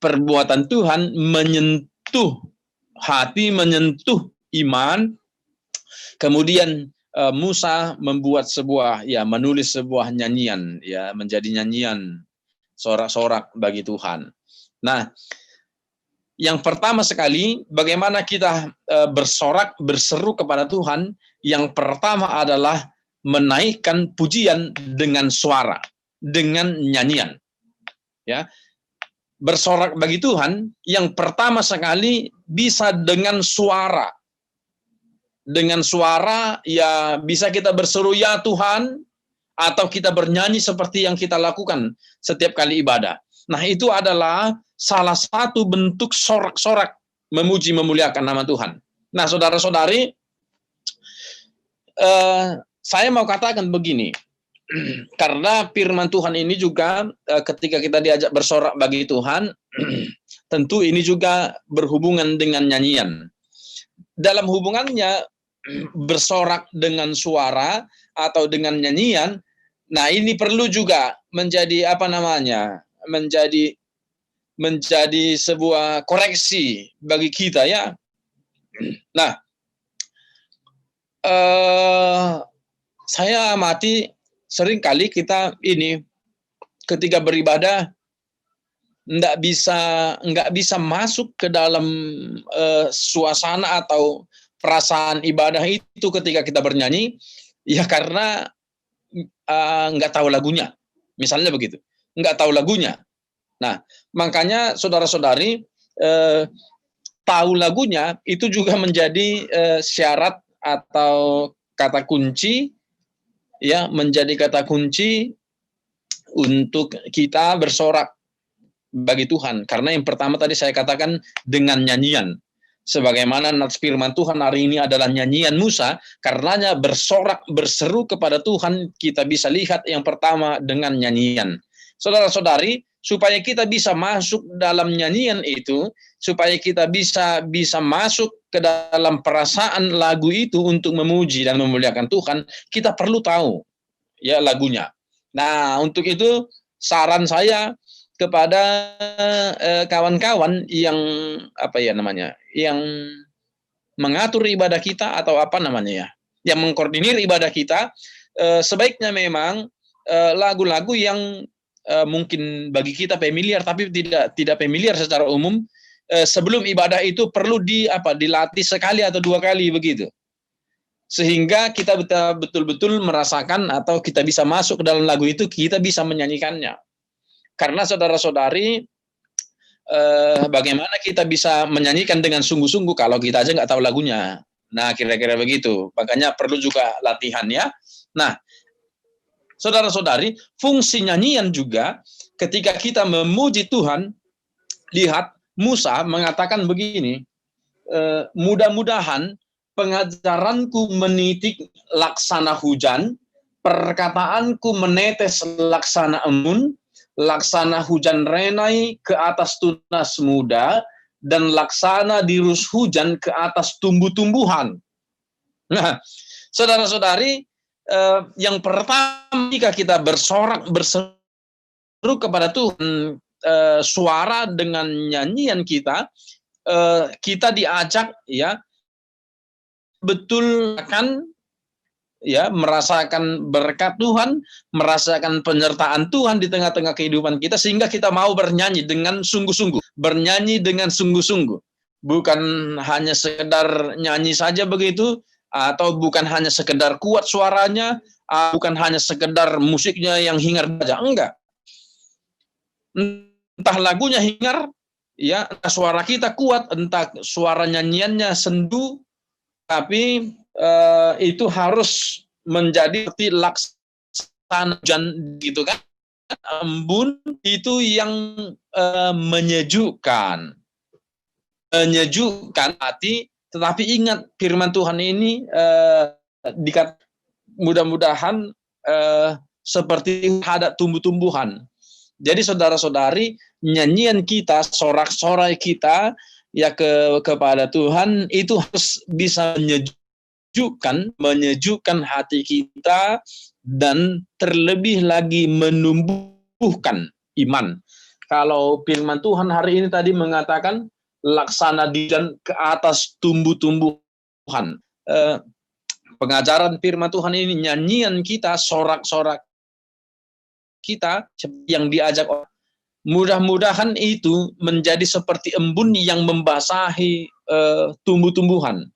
perbuatan Tuhan menyentuh hati, menyentuh iman. Kemudian Musa membuat menulis sebuah nyanyian, ya, menjadi nyanyian sorak-sorak bagi Tuhan. Nah, yang pertama sekali, bagaimana kita bersorak, berseru kepada Tuhan. Yang pertama adalah menaikkan pujian dengan suara, dengan nyanyian. Ya, bersorak bagi Tuhan, yang pertama sekali bisa dengan suara. Dengan suara, ya, bisa kita berseru, "Ya Tuhan," atau kita bernyanyi seperti yang kita lakukan setiap kali ibadah. Nah, itu adalah salah satu bentuk sorak-sorak memuji, memuliakan nama Tuhan. Nah, saudara-saudari, saya mau katakan begini, karena firman Tuhan ini juga ketika kita diajak bersorak bagi Tuhan, tentu ini juga berhubungan dengan nyanyian. Dalam hubungannya bersorak dengan suara atau dengan nyanyian, nah ini perlu juga menjadi menjadi sebuah koreksi bagi kita, ya. Nah, saya amati seringkali kita ini ketika beribadah nggak bisa masuk ke dalam suasana atau perasaan ibadah itu ketika kita bernyanyi, ya karena nggak tahu lagunya, misalnya begitu, nggak tahu lagunya. Nah, makanya saudara-saudari, tahu lagunya itu juga menjadi syarat atau kata kunci, ya, menjadi kata kunci untuk kita bersorak bagi Tuhan. Karena yang pertama tadi saya katakan dengan nyanyian. Sebagaimana nats firman Tuhan hari ini adalah nyanyian Musa, karenanya bersorak, berseru kepada Tuhan, kita bisa lihat yang pertama dengan nyanyian. Saudara-saudari, supaya kita bisa masuk dalam nyanyian itu, supaya kita bisa masuk ke dalam perasaan lagu itu untuk memuji dan memuliakan Tuhan, kita perlu tahu, ya, lagunya. Nah, untuk itu saran saya kepada kawan-kawan yang yang mengatur ibadah kita atau yang mengkoordinir ibadah kita, sebaiknya memang lagu-lagu yang mungkin bagi kita familiar tapi tidak familiar secara umum, sebelum ibadah itu perlu dilatih sekali atau 2 kali begitu, sehingga kita betul-betul merasakan atau kita bisa masuk ke dalam lagu itu, kita bisa menyanyikannya. Karena saudara-saudari, bagaimana kita bisa menyanyikan dengan sungguh-sungguh kalau kita aja nggak tahu lagunya. Nah, kira-kira begitu. Makanya perlu juga latihan, ya. Nah, saudara-saudari, fungsi nyanyian juga ketika kita memuji Tuhan. Lihat, Musa mengatakan begini, mudah-mudahan pengajaranku menitik laksana hujan, perkataanku menetes laksana embun, laksana hujan renai ke atas tunas muda, dan laksana dirus hujan ke atas tumbuh-tumbuhan. Nah, saudara-saudari, yang pertama jika kita bersorak, berseru kepada Tuhan, suara dengan nyanyian kita, kita diajak, ya, betul kan, ya, merasakan berkat Tuhan, merasakan penyertaan Tuhan di tengah-tengah kehidupan kita, sehingga kita mau bernyanyi dengan sungguh-sungguh, bukan hanya sekedar nyanyi saja begitu, atau bukan hanya sekedar kuat suaranya, bukan hanya sekedar musiknya yang hingar saja, enggak. Entah lagunya hingar, ya, entah suara kita kuat, entah suara nyanyiannya sendu, tapi itu harus menjadi seperti laksana hujan gitu kan, embun itu yang menyejukkan hati. Tetapi ingat firman Tuhan ini, mudah-mudahan seperti ada tumbuh-tumbuhan. Jadi saudara-saudari, nyanyian kita, sorak-sorai kita, ya, kepada Tuhan itu harus bisa menyejukkan hati kita, dan terlebih lagi menumbuhkan iman. Kalau firman Tuhan hari ini tadi mengatakan laksana dan ke atas tumbuh-tumbuhan. Pengajaran firman Tuhan ini, nyanyian kita, sorak-sorak kita yang diajak, mudah-mudahan itu menjadi seperti embun yang membasahi tumbuh-tumbuhan,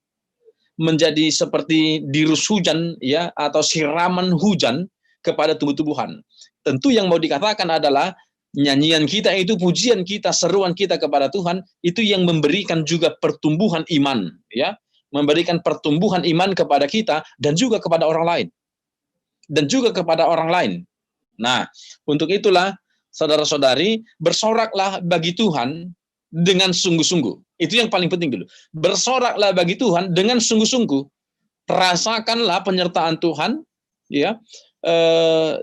menjadi seperti dirus hujan ya, atau siraman hujan kepada tumbuh-tumbuhan. Tentu yang mau dikatakan adalah nyanyian kita itu, pujian kita, seruan kita kepada Tuhan itu yang memberikan juga pertumbuhan iman ya, memberikan pertumbuhan iman kepada kita dan juga kepada orang lain. Dan juga kepada orang lain. Nah, untuk itulah saudara-saudari, bersoraklah bagi Tuhan dengan sungguh-sungguh. Itu yang paling penting dulu. Bersoraklah bagi Tuhan dengan sungguh-sungguh. Rasakanlah penyertaan Tuhan, ya.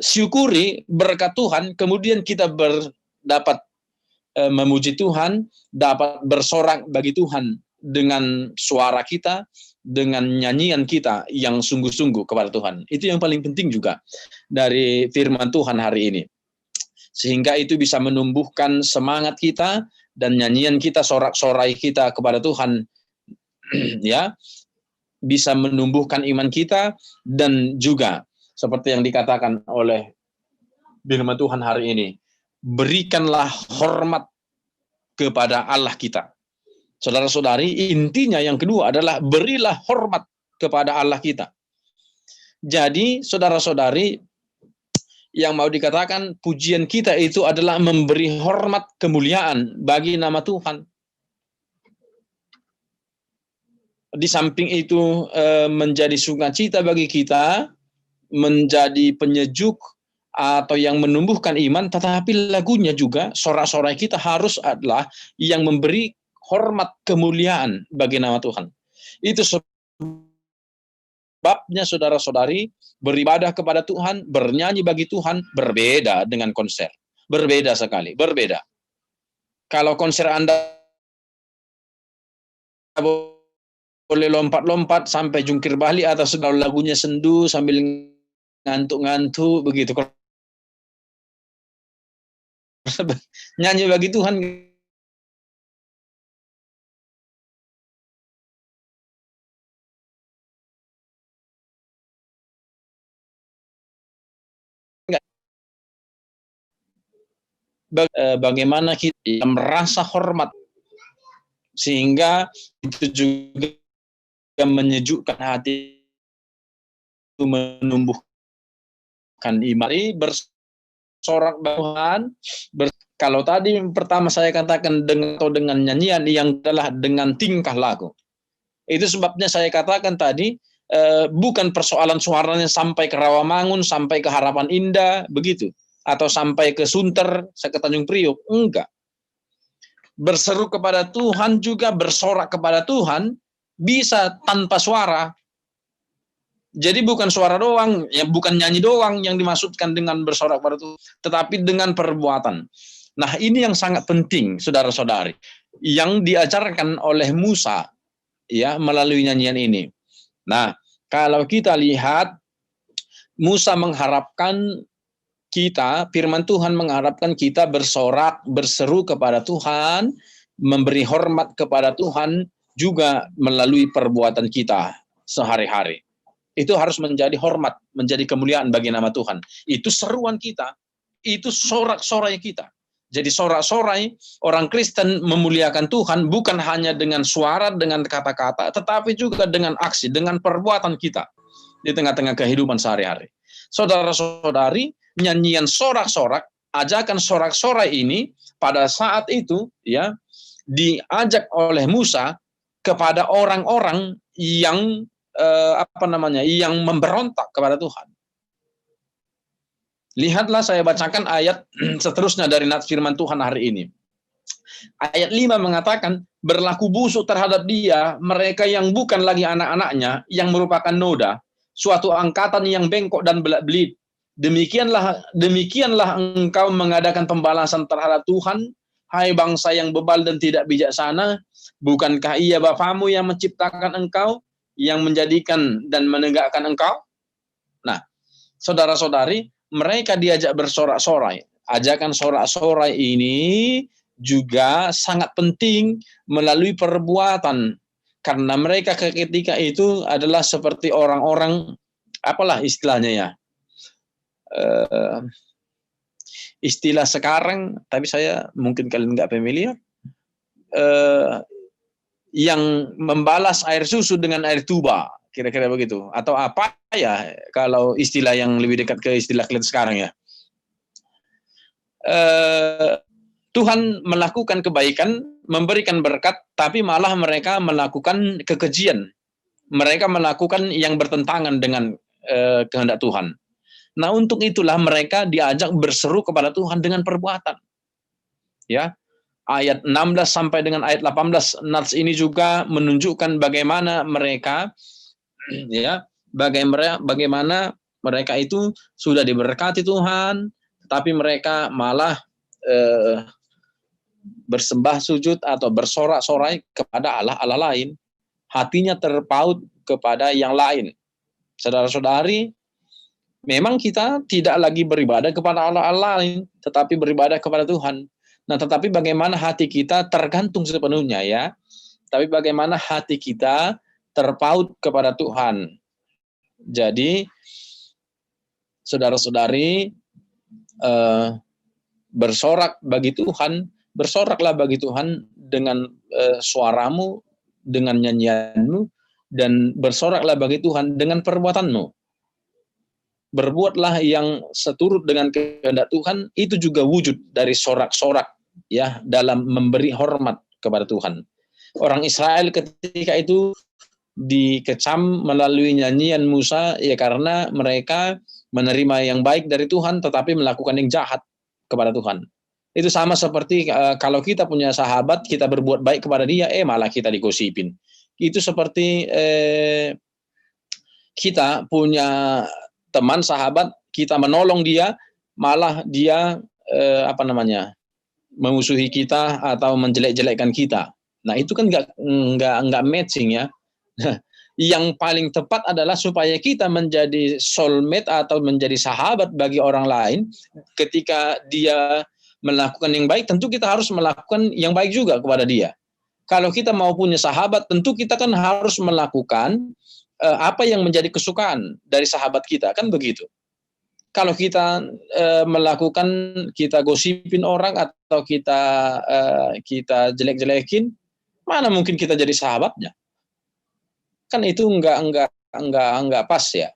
Syukuri berkat Tuhan, kemudian kita dapat memuji Tuhan, dapat bersorak bagi Tuhan dengan suara kita, dengan nyanyian kita yang sungguh-sungguh kepada Tuhan. Itu yang paling penting juga dari firman Tuhan hari ini. Sehingga itu bisa menumbuhkan semangat kita dan nyanyian kita, sorak-sorai kita kepada Tuhan ya, bisa menumbuhkan iman kita, dan juga seperti yang dikatakan oleh firman Tuhan hari ini, berikanlah hormat kepada Allah kita. Saudara-saudari, intinya yang kedua adalah berilah hormat kepada Allah kita. Jadi, saudara-saudari, yang mau dikatakan pujian kita itu adalah memberi hormat kemuliaan bagi nama Tuhan. Di samping itu menjadi sukacita bagi kita, menjadi penyejuk atau yang menumbuhkan iman, tetapi lagunya juga, sorak-sorai kita harus adalah yang memberi hormat kemuliaan bagi nama Tuhan. Itu sebabnya saudara-saudari, beribadah kepada Tuhan, bernyanyi bagi Tuhan, berbeda dengan konser. Berbeda sekali, berbeda. Kalau konser Anda boleh lompat-lompat sampai jungkir balik, atau segala lagunya sendu sambil ngantuk-ngantuk begitu. Nyanyi bagi Tuhan bagaimana kita merasa hormat, sehingga itu juga menyejukkan hati, itu menumbuhkan iman. Bersorak Tuhan, kalau tadi pertama saya katakan dengan nyanyian, yang adalah dengan tingkah laku. Itu sebabnya saya katakan tadi, bukan persoalan suaranya sampai ke Rawamangun, sampai ke Harapan Indah, begitu, atau sampai ke Sunter, ke Tanjung Priok, enggak. Berseru kepada Tuhan juga, bersorak kepada Tuhan, bisa tanpa suara. Jadi bukan suara doang, ya bukan nyanyi doang yang dimaksudkan dengan bersorak kepada Tuhan, tetapi dengan perbuatan. Nah, ini yang sangat penting, saudara-saudari, yang diajarkan oleh Musa, ya, melalui nyanyian ini. Nah, kalau kita lihat, Musa mengharapkan kita, firman Tuhan mengharapkan kita bersorak, berseru kepada Tuhan, memberi hormat kepada Tuhan juga melalui perbuatan kita sehari-hari. Itu harus menjadi hormat, menjadi kemuliaan bagi nama Tuhan. Itu seruan kita, itu sorak-sorai kita. Jadi sorak-sorai orang Kristen memuliakan Tuhan bukan hanya dengan suara, dengan kata-kata, tetapi juga dengan aksi, dengan perbuatan kita di tengah-tengah kehidupan sehari-hari. Saudara-saudari, nyanyian sorak-sorak, ajakan sorak-sorai ini pada saat itu ya diajak oleh Musa kepada orang-orang yang yang memberontak kepada Tuhan. Lihatlah, saya bacakan ayat seterusnya dari firman Tuhan hari ini. Ayat 5 mengatakan, berlaku busuk terhadap dia mereka yang bukan lagi anak-anaknya, yang merupakan noda, suatu angkatan yang bengkok dan belit. Demikianlah engkau mengadakan pembalasan terhadap Tuhan, hai bangsa yang bebal dan tidak bijaksana. Bukankah ia Bapamu yang menciptakan engkau, yang menjadikan dan menegakkan engkau? Nah, saudara-saudari, mereka diajak bersorak-sorai. ajakan sorak-sorai ini juga sangat penting melalui perbuatan, karena mereka ketika itu adalah seperti orang-orang, apalah istilahnya ya, istilah sekarang, tapi saya mungkin kalian nggak familiar, yang membalas air susu dengan air tuba, kira-kira begitu, atau apa ya kalau istilah yang lebih dekat ke istilah kalian sekarang ya. Tuhan melakukan kebaikan, memberikan berkat, tapi malah mereka melakukan kekejian. Mereka melakukan yang bertentangan dengan kehendak Tuhan. Nah, untuk itulah mereka diajak berseru kepada Tuhan dengan perbuatan. Ya. Ayat 16 sampai dengan ayat 18 nats ini juga menunjukkan bagaimana mereka ya, bagaimana mereka itu sudah diberkati Tuhan, tetapi mereka malah bersembah sujud atau bersorak-sorai kepada Allah lain. Hatinya terpaut kepada yang lain. Saudara-saudari, memang kita tidak lagi beribadah kepada Allah lain, tetapi beribadah kepada Tuhan. Nah, tetapi bagaimana hati kita tergantung sepenuhnya ya. Tapi bagaimana hati kita terpaut kepada Tuhan. Jadi, saudara-saudari, bersorak bagi Tuhan, bersoraklah bagi Tuhan dengan suaramu, dengan nyanyianmu, dan bersoraklah bagi Tuhan dengan perbuatanmu. Berbuatlah yang seturut dengan kehendak Tuhan, itu juga wujud dari sorak-sorak ya, dalam memberi hormat kepada Tuhan. Orang Israel ketika itu dikecam melalui nyanyian Musa ya, karena mereka menerima yang baik dari Tuhan tetapi melakukan yang jahat kepada Tuhan. Itu sama seperti kalau kita punya sahabat, kita berbuat baik kepada dia, malah kita digosipin. Itu seperti kita punya teman sahabat, kita menolong dia, malah dia memusuhi kita atau menjelek-jelekkan kita. Nah, itu kan nggak matching ya. Yang paling tepat adalah supaya kita menjadi soulmate atau menjadi sahabat bagi orang lain. Ketika dia melakukan yang baik, tentu kita harus melakukan yang baik juga kepada dia. Kalau kita mau punya sahabat, tentu kita kan harus melakukan apa yang menjadi kesukaan dari sahabat kita, kan begitu. Kalau kita melakukan, kita gosipin orang atau kita jelek-jelekin, mana mungkin kita jadi sahabatnya? Kan itu enggak pas ya.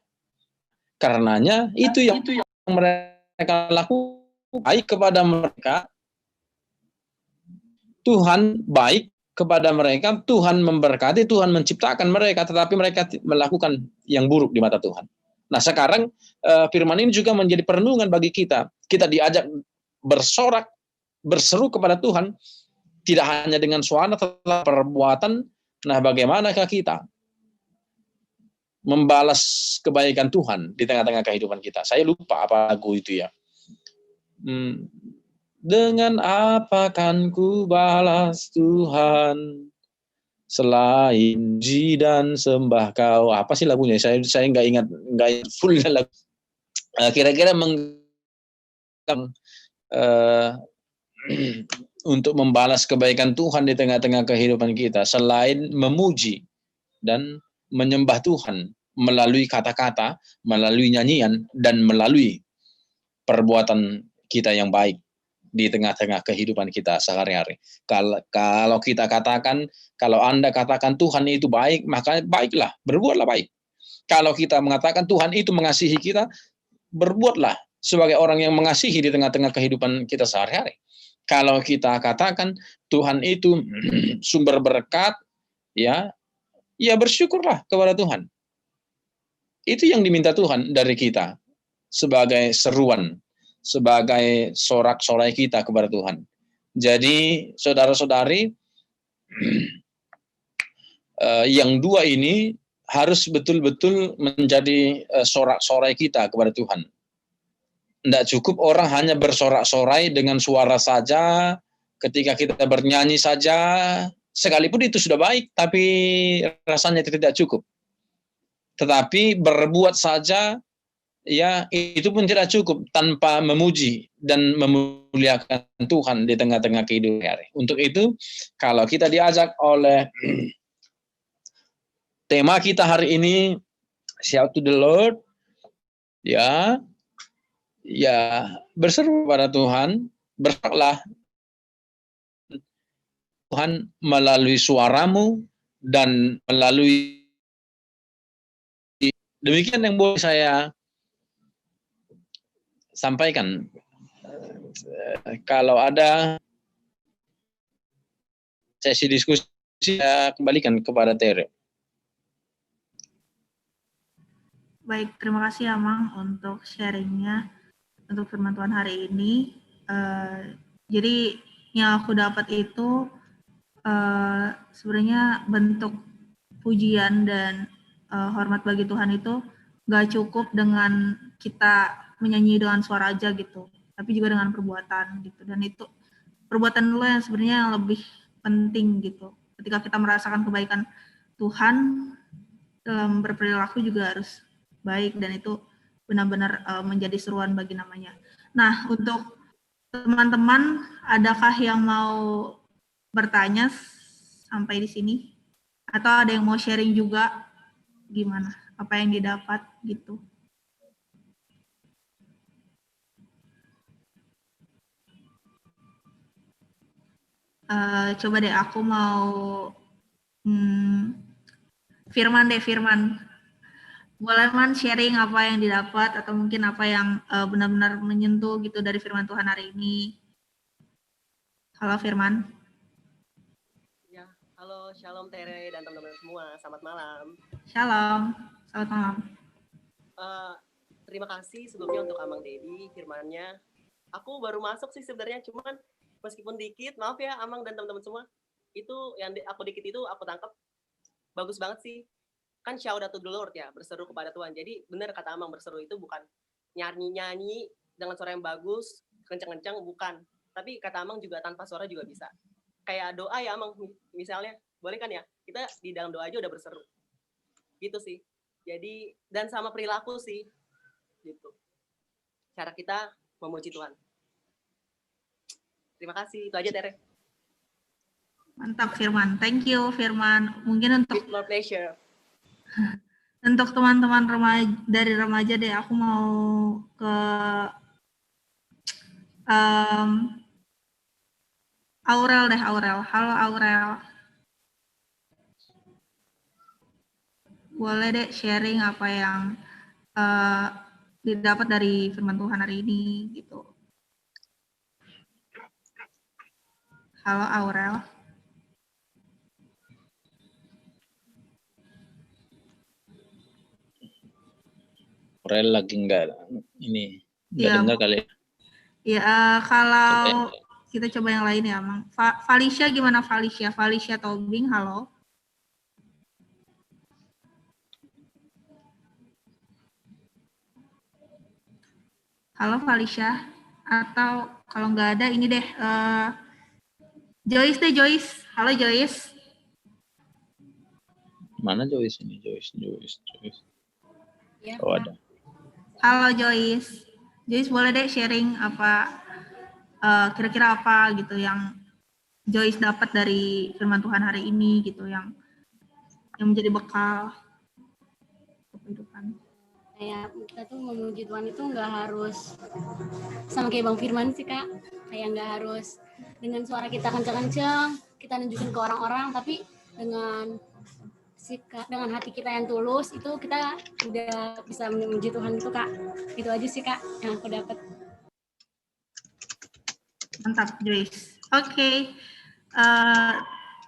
Karenanya itu yang mereka lakukan, baik kepada mereka, Tuhan baik kepada mereka, Tuhan memberkati, Tuhan menciptakan mereka, tetapi mereka melakukan yang buruk di mata Tuhan. Nah, sekarang firman ini juga menjadi perenungan bagi kita. Kita diajak bersorak, berseru kepada Tuhan, tidak hanya dengan suara, tetapi perbuatan. Nah, bagaimanakah kita membalas kebaikan Tuhan di tengah-tengah kehidupan kita? Saya lupa apa lagu itu ya. Dengan apa kan ku balas Tuhan selain puji dan sembah Kau? Apa sih lagunya? Saya nggak ingat full lagu. Kira-kira untuk membalas kebaikan Tuhan di tengah-tengah kehidupan kita, selain memuji dan menyembah Tuhan melalui kata-kata, melalui nyanyian, dan melalui perbuatan kita yang baik di tengah-tengah kehidupan kita sehari-hari. Kalau kita katakan, kalau Anda katakan Tuhan itu baik, maka baiklah, berbuatlah baik. Kalau kita mengatakan Tuhan itu mengasihi kita, berbuatlah sebagai orang yang mengasihi di tengah-tengah kehidupan kita sehari-hari. Kalau kita katakan Tuhan itu sumber berkat, ya bersyukurlah kepada Tuhan. Itu yang diminta Tuhan dari kita sebagai seruan, sebagai sorak-sorai kita kepada Tuhan. Jadi, saudara-saudari, yang dua ini harus betul-betul menjadi sorak-sorai kita kepada Tuhan. Tidak cukup orang hanya bersorak-sorai dengan suara saja, ketika kita bernyanyi saja, sekalipun itu sudah baik, tapi rasanya tidak cukup. Tetapi berbuat saja, ya itu pun tidak cukup tanpa memuji dan memuliakan Tuhan di tengah-tengah kehidupan hari. Untuk itu, kalau kita diajak oleh tema kita hari ini, shout to the Lord, ya berseru pada Tuhan, berserulah Tuhan melalui suaramu dan melalui, demikian yang boleh saya sampaikan. Kalau ada sesi diskusi, saya kembalikan kepada Tere. Baik, terima kasih Amang untuk sharingnya untuk firman Tuhan hari ini. Jadi yang aku dapat itu sebenarnya bentuk pujian dan hormat bagi Tuhan itu gak cukup dengan kita menyanyi dengan suara aja gitu, tapi juga dengan perbuatan gitu. Dan itu perbuatan lo yang sebenarnya yang lebih penting gitu. Ketika kita merasakan kebaikan Tuhan, dalam berperilaku juga harus baik, dan itu benar-benar menjadi seruan bagi namanya. Nah, untuk teman-teman, adakah yang mau bertanya sampai di sini? Atau ada yang mau sharing juga? Gimana? Apa yang didapat gitu? Coba deh, aku mau Firman. Boleh Man sharing apa yang didapat atau mungkin apa yang benar-benar menyentuh gitu dari firman Tuhan hari ini. Halo Firman. Ya, halo, shalom Tere dan teman-teman semua. Selamat malam. Shalom, selamat malam. Terima kasih sebelumnya untuk Amang Dedi firmannya. Aku baru masuk sih sebenarnya, cuman meskipun dikit, maaf ya Amang dan teman-teman semua. Itu yang aku dikit itu aku tangkap bagus banget sih. Kan shout out to the Lord ya, berseru kepada Tuhan. Jadi benar kata Amang, berseru itu bukan nyanyi-nyanyi dengan suara yang bagus, kencang-kencang, bukan. Tapi kata Amang juga tanpa suara juga bisa. Kayak doa ya Amang, misalnya, boleh kan ya? Kita di dalam doa aja udah berseru. Gitu sih. Jadi, dan sama perilaku sih. Gitu. Cara kita memuji Tuhan. Terima kasih, itu aja Tere. Mantap Firman, thank you Firman. Mungkin untuk With more pleasure. Untuk teman-teman dari remaja deh, aku mau ke Aurel deh, Aurel. Halo Aurel. Boleh deh sharing apa yang didapat dari firman Tuhan hari ini gitu. Halo Aurel. Aurel lagi enggak dengar kali. Ya, kalau kita coba yang lain ya, Mang. Felicia gimana Felicia? Felicia Tobing, halo. Halo Felicia. Atau kalau nggak ada, ini deh. Joyce deh, Joyce. Halo Joyce. Mana Joyce ini? Joyce. Ya, ada. Halo Joyce. Joyce boleh deh sharing apa kira-kira apa gitu yang Joyce dapat dari firman Tuhan hari ini gitu yang menjadi bekal kehidupan. Kayak kita tuh memuji Tuhan itu nggak harus sama kayak Bang Firman sih Kak, kayak nggak harus dengan suara kita kencang-kencang kita nunjukin ke orang-orang, tapi dengan hati kita yang tulus itu kita udah bisa memuji Tuhan itu Kak. Itu aja sih Kak yang aku dapat. Mantap Joyce. Oke.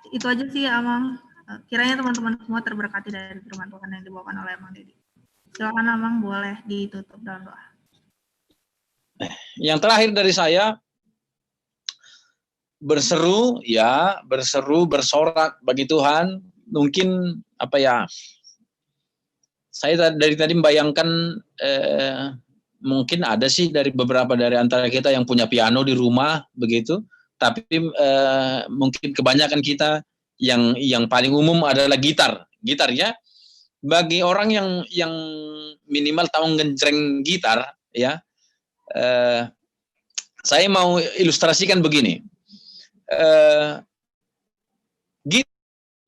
Itu aja sih Amang. Kiranya teman-teman semua terberkati dari firman Tuhan yang dibawakan oleh Amang Dedi. Silakan Amang, boleh ditutup dalam doa. Yang terakhir dari saya, berseru, bersorak bagi Tuhan. Mungkin saya dari tadi membayangkan mungkin ada sih dari beberapa dari antara kita yang punya piano di rumah begitu, tapi mungkin kebanyakan kita yang paling umum adalah gitarnya. bagi orang yang minimal tahu ngejreng gitar, ya, saya mau ilustrasikan begini.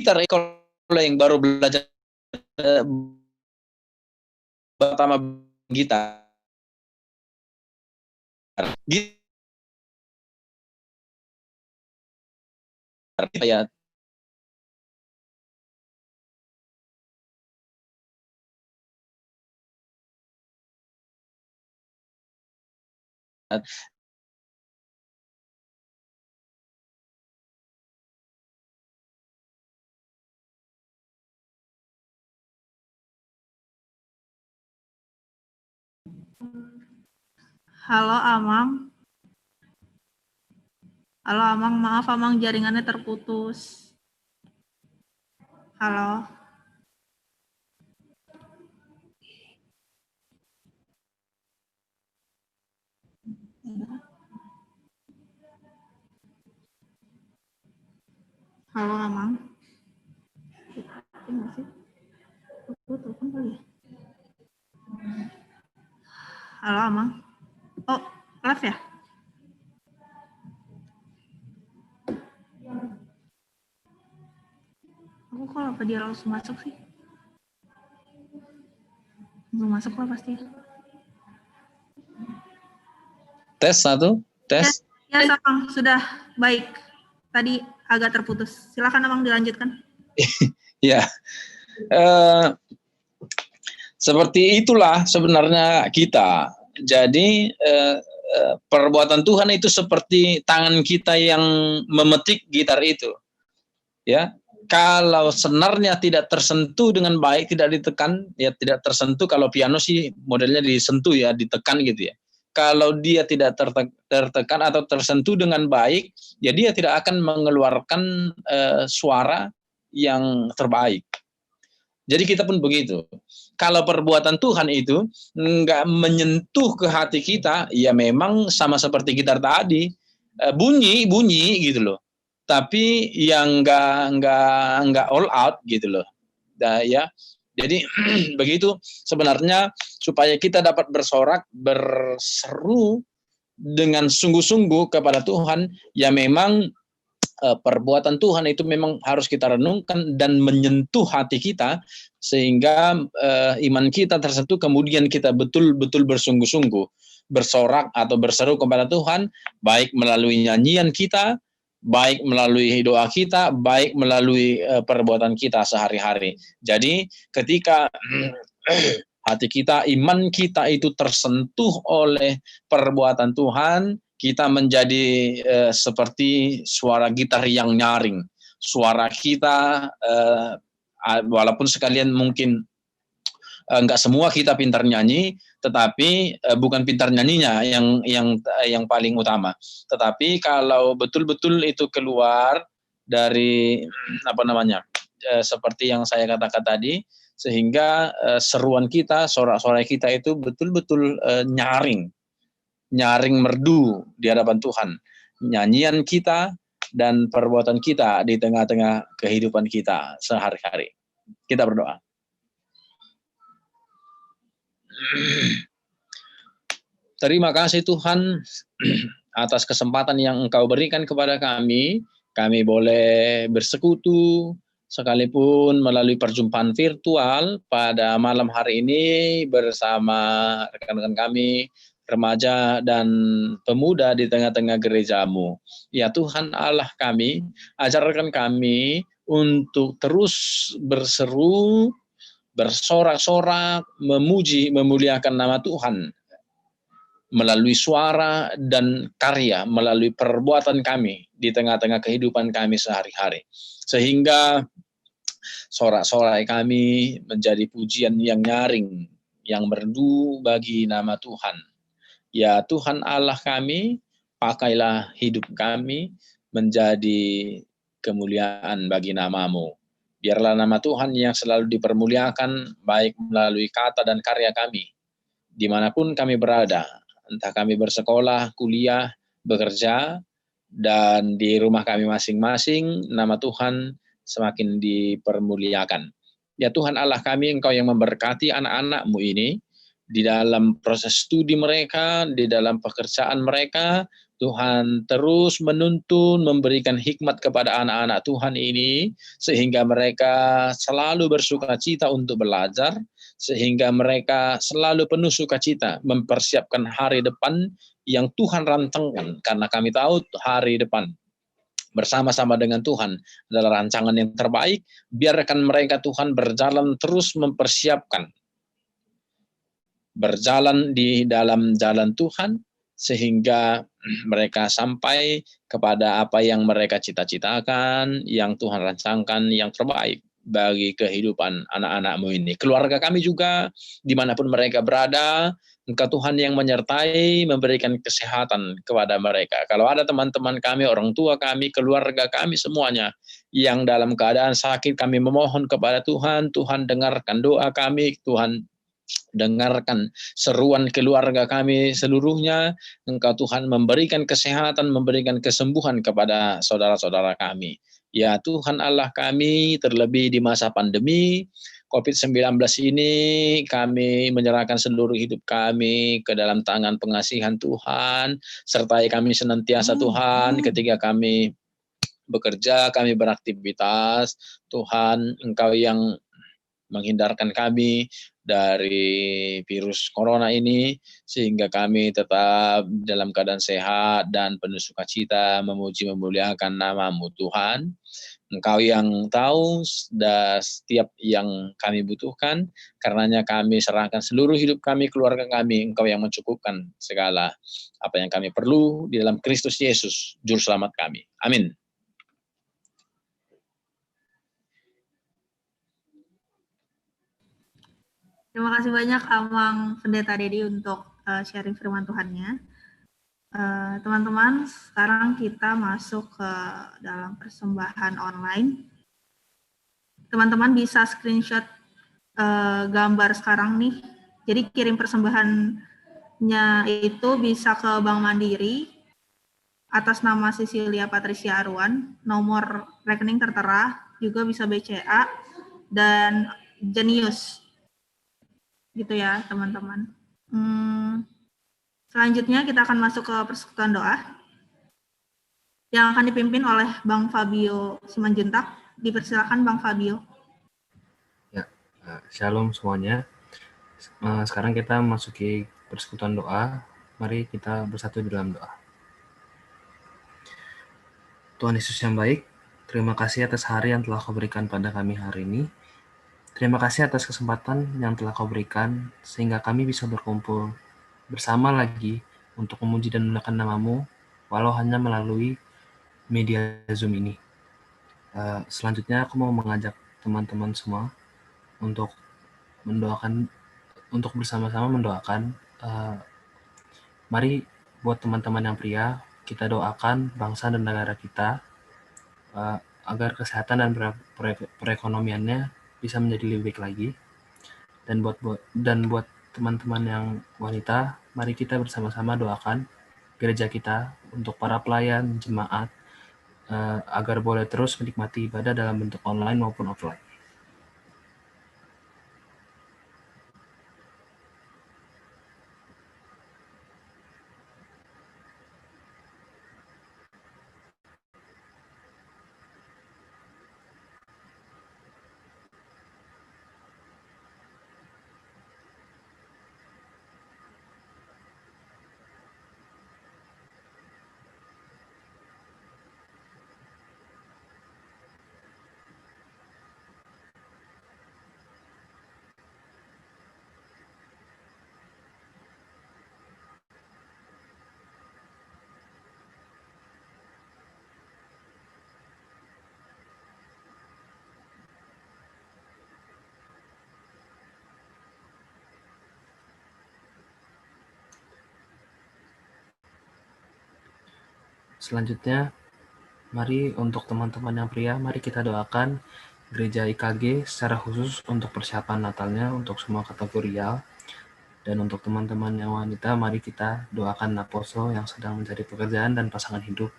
Gitar kalau yang baru belajar pertama gitar, ya Halo Amang. Halo Amang, maaf Amang jaringannya terputus. Halo. Halo Amang. Telepon kali ya? Halo Amang. Oh, live ya? Aku kok apa dia langsung masuk sih? Langsung masuk lah pasti. tes satu, tes. Ya, Amang, sudah baik. Tadi agak terputus. Silakan Amang dilanjutkan. Ya, seperti itulah sebenarnya kita. Jadi perbuatan Tuhan itu seperti tangan kita yang memetik gitar itu. Ya, kalau senarnya tidak tersentuh dengan baik, tidak ditekan, ya tidak tersentuh. Kalau piano sih modelnya disentuh ya, ditekan gitu ya. Kalau dia tidak tertekan atau tersentuh dengan baik, ya dia tidak akan mengeluarkan suara yang terbaik. Jadi kita pun begitu. Kalau perbuatan Tuhan itu nggak menyentuh ke hati kita, ya memang sama seperti gitar tadi, bunyi gitu loh. Tapi yang nggak all out gitu loh. Ya. Jadi begitu sebenarnya supaya kita dapat bersorak, berseru dengan sungguh-sungguh kepada Tuhan, ya memang perbuatan Tuhan itu memang harus kita renungkan dan menyentuh hati kita sehingga iman kita tersentuh, kemudian kita betul-betul bersungguh-sungguh bersorak atau berseru kepada Tuhan, baik melalui nyanyian kita, baik melalui doa kita, baik melalui perbuatan kita sehari-hari. Jadi ketika hati kita, iman kita itu tersentuh oleh perbuatan Tuhan, kita menjadi seperti suara gitar yang nyaring. Suara kita, walaupun sekalian mungkin nggak semua kita pintar nyanyi, tetapi bukan pintar nyanyinya yang paling utama. Tetapi kalau betul-betul itu keluar dari seperti yang saya katakan tadi, sehingga seruan kita, sorak-sorai kita itu betul-betul nyaring merdu di hadapan Tuhan. Nyanyian kita dan perbuatan kita di tengah-tengah kehidupan kita sehari-hari. Kita berdoa. Terima kasih Tuhan atas kesempatan yang Engkau berikan kepada kami. Kami boleh bersekutu sekalipun melalui perjumpaan virtual pada malam hari ini bersama rekan-rekan kami, remaja dan pemuda di tengah-tengah gereja-Mu. Ya Tuhan Allah kami, ajarkan kami untuk terus berseru, bersorak-sorak, memuji, memuliakan nama Tuhan melalui suara dan karya, melalui perbuatan kami di tengah-tengah kehidupan kami sehari-hari. Sehingga sorak-sorai kami menjadi pujian yang nyaring, yang merdu bagi nama Tuhan. Ya Tuhan Allah kami, pakailah hidup kami menjadi kemuliaan bagi nama-Mu. Biarlah nama Tuhan yang selalu dipermuliakan, baik melalui kata dan karya kami, dimanapun kami berada, entah kami bersekolah, kuliah, bekerja, dan di rumah kami masing-masing, nama Tuhan semakin dipermuliakan. Ya Tuhan Allah kami, Engkau yang memberkati anak-anak-Mu ini di dalam proses studi mereka, di dalam pekerjaan mereka. Tuhan terus menuntun, memberikan hikmat kepada anak-anak Tuhan ini, sehingga mereka selalu bersukacita untuk belajar, sehingga mereka selalu penuh sukacita mempersiapkan hari depan yang Tuhan rantangkan, karena kami tahu hari depan bersama-sama dengan Tuhan adalah rancangan yang terbaik. Biarkan mereka Tuhan berjalan terus mempersiapkan, berjalan di dalam jalan Tuhan, sehingga mereka sampai kepada apa yang mereka cita-citakan, yang Tuhan rancangkan, yang terbaik bagi kehidupan anak-anak-Mu ini. Keluarga kami juga, dimanapun mereka berada, Engkau Tuhan yang menyertai, memberikan kesehatan kepada mereka. Kalau ada teman-teman kami, orang tua kami, keluarga kami semuanya, yang dalam keadaan sakit, kami memohon kepada Tuhan, Tuhan dengarkan doa kami, Tuhan dengarkan seruan keluarga kami seluruhnya. Engkau Tuhan memberikan kesehatan, memberikan kesembuhan kepada saudara-saudara kami. Ya Tuhan Allah kami, terlebih di masa pandemi COVID-19 ini, kami menyerahkan seluruh hidup kami ke dalam tangan pengasihan Tuhan. Sertai kami senantiasa Tuhan ketika kami bekerja, kami beraktivitas. Tuhan, Engkau yang menghindarkan kami dari virus corona ini, sehingga kami tetap dalam keadaan sehat dan penuh sukacita memuji memuliakan nama-Mu Tuhan. Engkau yang tahu setiap yang kami butuhkan, karenanya kami serahkan seluruh hidup kami, keluarga kami, Engkau yang mencukupkan segala apa yang kami perlu di dalam Kristus Yesus, Juru Selamat kami. Amin. Terima kasih banyak Amang Pendeta Dedi untuk sharing firman Tuhannya. Teman-teman, sekarang kita masuk ke dalam persembahan online. Teman-teman bisa screenshot gambar sekarang nih. Jadi kirim persembahannya itu bisa ke Bank Mandiri atas nama Cecilia Patricia Arwan, nomor rekening tertera, juga bisa BCA dan Genius. Gitu ya teman-teman. Selanjutnya kita akan masuk ke persekutuan doa yang akan dipimpin oleh Bang Fabio Simanjuntak. Dipersilakan Bang Fabio. Ya, shalom semuanya. Sekarang kita memasuki persekutuan doa. Mari kita bersatu di dalam doa. Tuhan Yesus yang baik, terima kasih atas hari yang telah Kau berikan pada kami hari ini. Terima kasih atas kesempatan yang telah Kau berikan, sehingga kami bisa berkumpul bersama lagi untuk memuji dan memuliakan nama-Mu, walau hanya melalui media Zoom ini. Selanjutnya aku mau mengajak teman-teman semua untuk mendoakan, untuk bersama-sama mendoakan. Mari buat teman-teman yang pria, kita doakan bangsa dan negara kita agar kesehatan dan perekonomiannya bisa menjadi lebih baik lagi. Dan buat teman-teman yang wanita, mari kita bersama-sama doakan gereja kita untuk para pelayan jemaat agar boleh terus menikmati ibadah dalam bentuk online maupun offline. Selanjutnya, mari untuk teman-teman yang pria, mari kita doakan gereja IKG secara khusus untuk persiapan Natalnya untuk semua kategorial. Dan untuk teman-teman yang wanita, mari kita doakan Naposo yang sedang mencari pekerjaan dan pasangan hidup.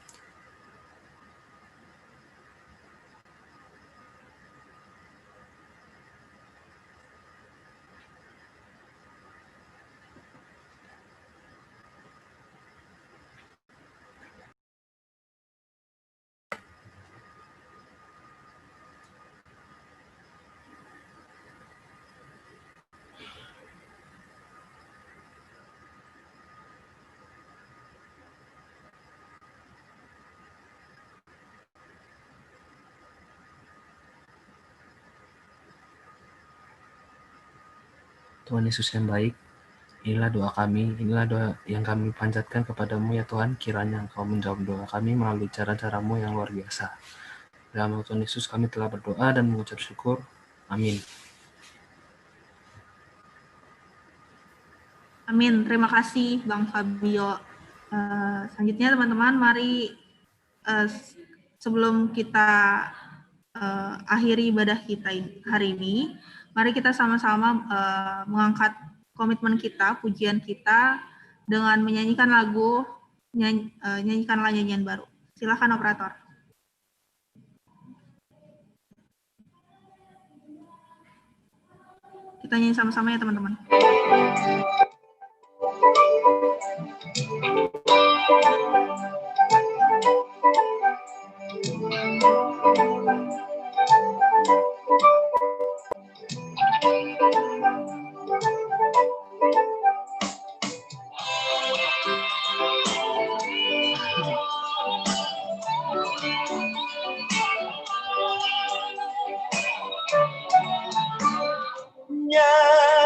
Tuhan Yesus yang baik, inilah doa kami, inilah doa yang kami panjatkan kepadamu ya Tuhan, kiranya Engkau menjawab doa kami melalui cara-caramu yang luar biasa. Dalam nama Tuhan Yesus kami telah berdoa dan mengucap syukur. Amin. Amin. Terima kasih Bang Fabio. Selanjutnya teman-teman, mari sebelum kita akhiri ibadah kita hari ini, mari kita sama-sama mengangkat komitmen kita, pujian kita dengan menyanyikan lagu, nyanyikanlah nyanyian baru. Silakan operator. Kita nyanyi sama-sama ya teman-teman.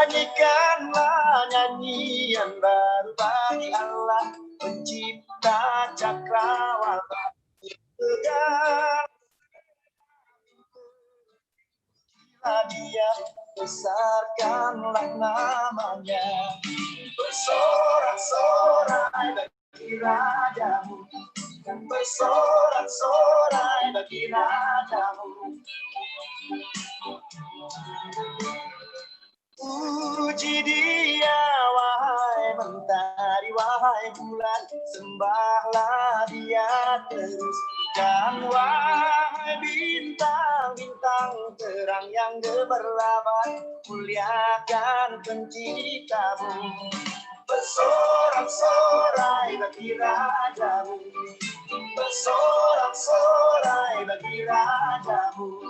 Nyanyikanlah nyanyian baru bagi Allah, pencipta cakrawala. Dia, besarkanlah namanya, bersorak-sorai bagi rajamu, bersorak-sorai bagi rajamu. Puji Dia, wahai mentari, wahai bulan, sembahlah Dia terus. Dan wahai bintang-bintang terang yang gemerlapan, muliakan Penciptamu. Bersorak-sorai bagi rajamu, bersorak-sorai bagi rajamu.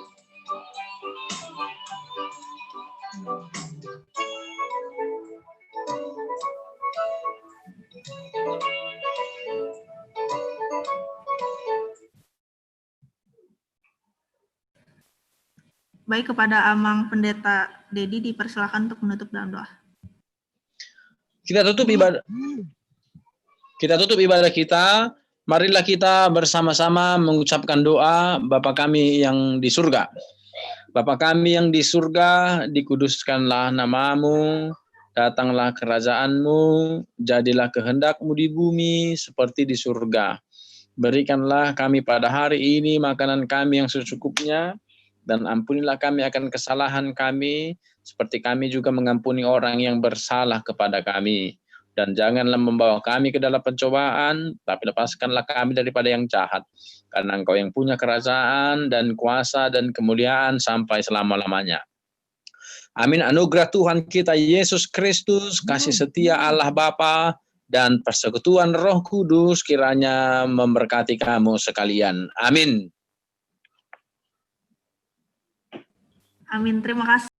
Baik, kepada Amang Pendeta Dedi dipersilakan untuk menutup dalam doa. Kita tutup ibadah kita. Marilah kita bersama-sama mengucapkan doa Bapa kami yang di surga. Bapa kami yang di surga, dikuduskanlah namamu, datanglah kerajaanmu, jadilah kehendak-mu di bumi seperti di surga. Berikanlah kami pada hari ini makanan kami yang secukupnya, dan ampunilah kami akan kesalahan kami, seperti kami juga mengampuni orang yang bersalah kepada kami. Dan janganlah membawa kami ke dalam pencobaan, tapi lepaskanlah kami daripada yang jahat. Karena Engkau yang punya kerajaan dan kuasa dan kemuliaan sampai selama-lamanya. Amin. Anugerah Tuhan kita Yesus Kristus, kasih setia Allah Bapa, dan persekutuan Roh Kudus kiranya memberkati kamu sekalian. Amin. Amin. Terima kasih.